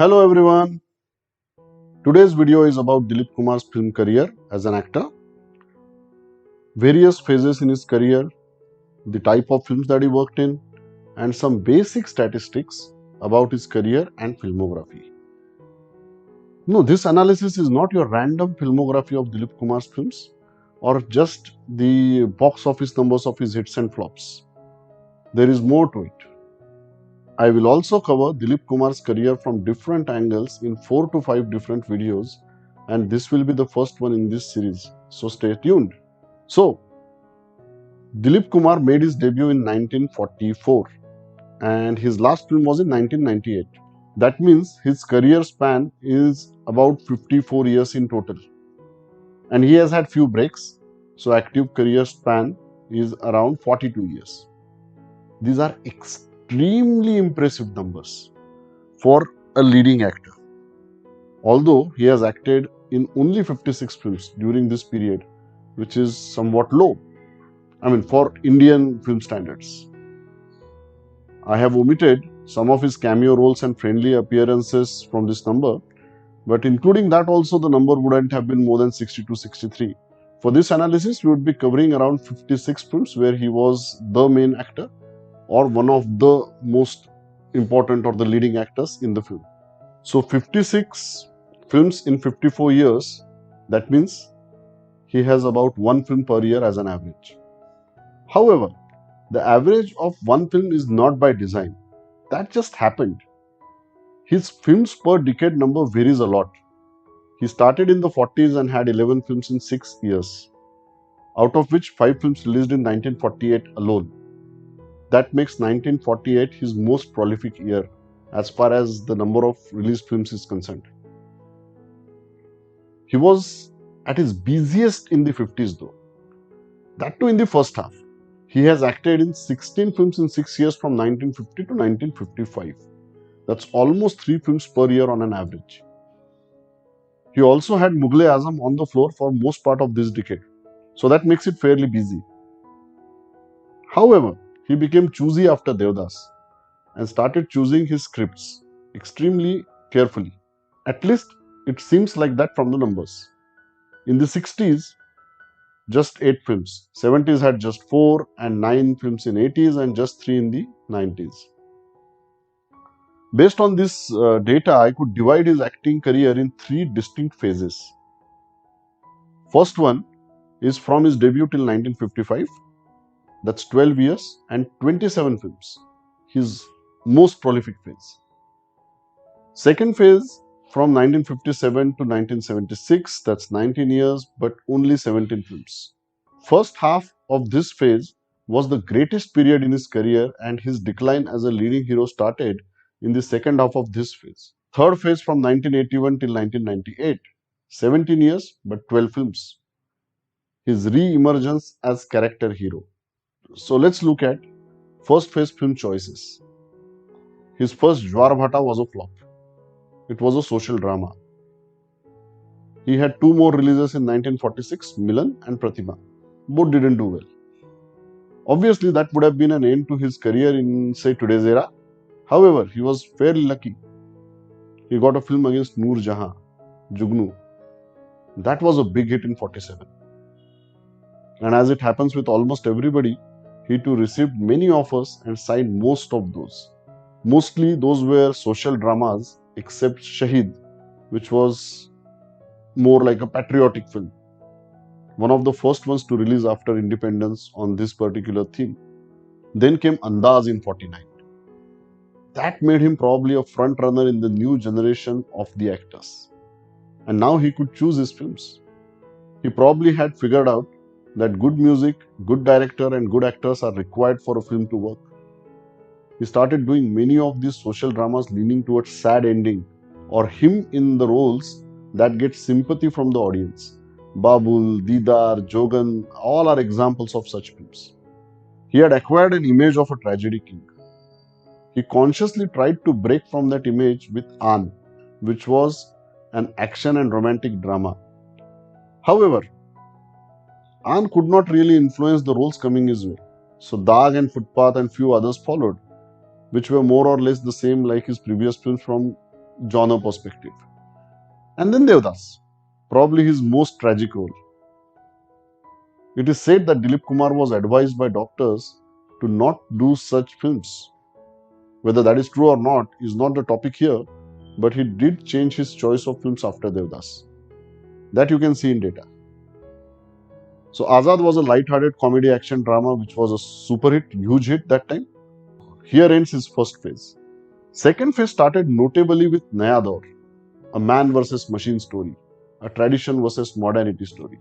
Hello everyone. Today's video is about Dilip Kumar's film career as an actor, various phases in his career, the type of films that he worked in, and some basic statistics about his career and filmography. No, this analysis is not your random filmography of Dilip Kumar's films or just the box office numbers of his hits and flops. There is more to it. I will also cover Dilip Kumar's career from different angles in 4 to 5 different videos, and this will be the first one in this series, so stay tuned. So, Dilip Kumar made his debut in 1944 and his last film was in 1998. That means his career span is about 54 years in total. And he has had few breaks, so active career span is around 42 years. These are extremely impressive numbers for a leading actor. Although he has acted in only 56 films during this period, which is somewhat low. For Indian film standards. I have omitted some of his cameo roles and friendly appearances from this number, but including that also the number wouldn't have been more than 60 to 63. For this analysis, we would be covering around 56 films where he was the main actor or one of the most important or the leading actors in the film. So 56 films in 54 years, that means he has about one film per year as an average. However, the average of one film is not by design. That just happened. His films per decade number varies a lot. He started in the 40s and had 11 films in 6 years, out of which 5 films released in 1948 alone. That makes 1948 his most prolific year as far as the number of released films is concerned. He was at his busiest in the 50s though. That too in the first half. He has acted in 16 films in 6 years from 1950 to 1955. That's almost 3 films per year on an average. He also had Mughal-e-Azam on the floor for most part of this decade. So that makes it fairly busy. However, he became choosy after Devdas and started choosing his scripts extremely carefully. At least it seems like that from the numbers. In the 60s, just 8 films. 70s had just 4 and 9 films in 80s and just 3 in the 90s. Based on this data, I could divide his acting career in 3 distinct phases. First one is from his debut till 1955. That's 12 years and 27 films. His most prolific phase. Second phase from 1957 to 1976. That's 19 years but only 17 films. First half of this phase was the greatest period in his career and his decline as a leading hero started in the second half of this phase. Third phase from 1981 till 1998, 17 years but 12 films. His re-emergence as character hero. So let's look at first phase film choices. His first Jwar Bhata was a flop. It was a social drama. He had 2 more releases in 1946, Milan and Pratima. Both didn't do well. Obviously, that would have been an end to his career in, say, today's era. However, he was fairly lucky. He got a film against Noor Jahan, Jugnu. That was a big hit in 47. And as it happens with almost everybody, he too received many offers and signed most of those. Mostly those were social dramas except Shahid, which was more like a patriotic film. One of the first ones to release after independence on this particular theme. Then came Andaz in 49. That made him probably a front runner in the new generation of the actors. And now he could choose his films. He probably had figured out that good music, good director and good actors are required for a film to work. He started doing many of these social dramas leaning towards sad ending or him in the roles that get sympathy from the audience. Babul, Didar, Jogan, all are examples of such films. He had acquired an image of a tragedy king. He consciously tried to break from that image with Aan, which was an action and romantic drama. However, Aan could not really influence the roles coming his way. So Daag and Footpath and few others followed, which were more or less the same like his previous films from genre perspective. And then Devdas, probably his most tragic role. It is said that Dilip Kumar was advised by doctors to not do such films. Whether that is true or not is not the topic here, but he did change his choice of films after Devdas. That you can see in data. So Azad was a light-hearted comedy action drama which was a super hit, huge hit that time. Here ends his first phase. Second phase started notably with Naya Daur, a man versus machine story, a tradition versus modernity story.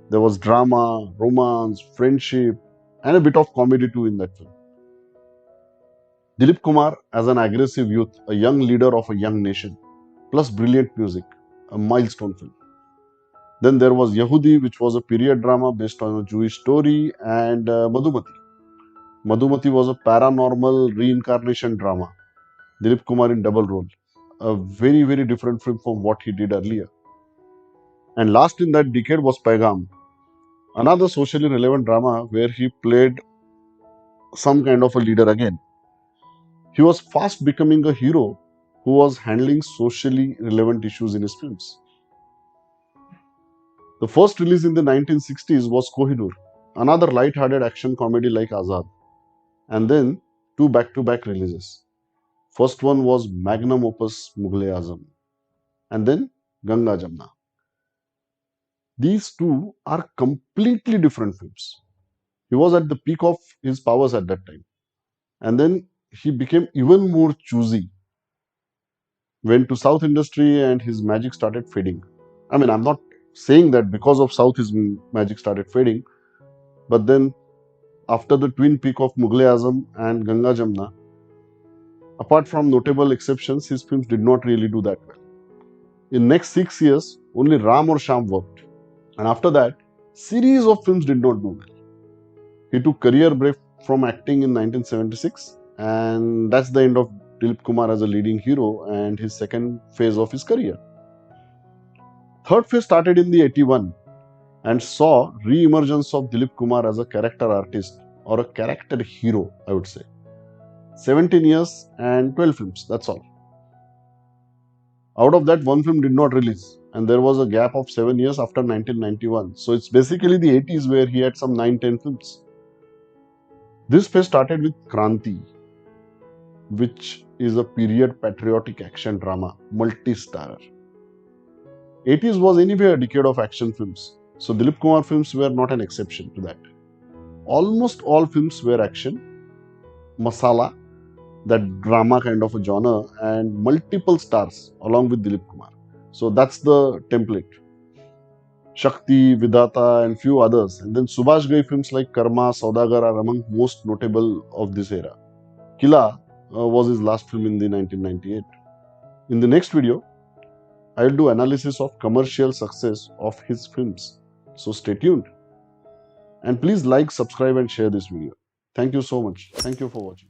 There was drama, romance, friendship, and a bit of comedy too in that film. Dilip Kumar as an aggressive youth, a young leader of a young nation, plus brilliant music, a milestone film. Then there was Yehudi, which was a period drama based on a Jewish story, and Madhumati. Madhumati was a paranormal reincarnation drama. Dilip Kumar in double role. A very, very different film from what he did earlier. And last in that decade was Paigam, another socially relevant drama where he played some kind of a leader again. He was fast becoming a hero who was handling socially relevant issues in his films. The first release in the 1960s was Kohinoor, another light-hearted action comedy like Azad. And then two back-to-back releases. First one was magnum opus Mughal-e-Azam, and then Ganga Jamna. These two are completely different films. He was at the peak of his powers at that time. And then he became even more choosy, went to South industry and his magic started fading. I mean, I'm not saying that because of South his magic started fading, but then after the twin peak of Mughal-e-Azam and Ganga Jamna, apart from notable exceptions, his films did not really do that well. In next 6 years, only Ram or Sham worked. And after that, series of films did not do well. He took career break from acting in 1976, and that's the end of Dilip Kumar as a leading hero and his second phase of his career. Third phase started in the 81 and saw re-emergence of Dilip Kumar as a character artist or a character hero, I would say. 17 years and 12 films, that's all. Out of that, one film did not release, and there was a gap of 7 years after 1991. So it's basically the 80s where he had some 9-10 films. This phase started with Kranti, which is a period patriotic action drama, multi-starrer. 80s was anyway a decade of action films, so Dilip Kumar films were not an exception to that. Almost all films were action, masala, that drama kind of a genre, and multiple stars along with Dilip Kumar. So that's the template. Shakti, Vidata, and few others. And then Subhash Ghai films like Karma, Saudagar are among most notable of this era. Kila was his last film in the 1998. In the next video, I will do analysis of commercial success of his films. So stay tuned. And please like, subscribe and share this video. Thank you so much. Thank you for watching.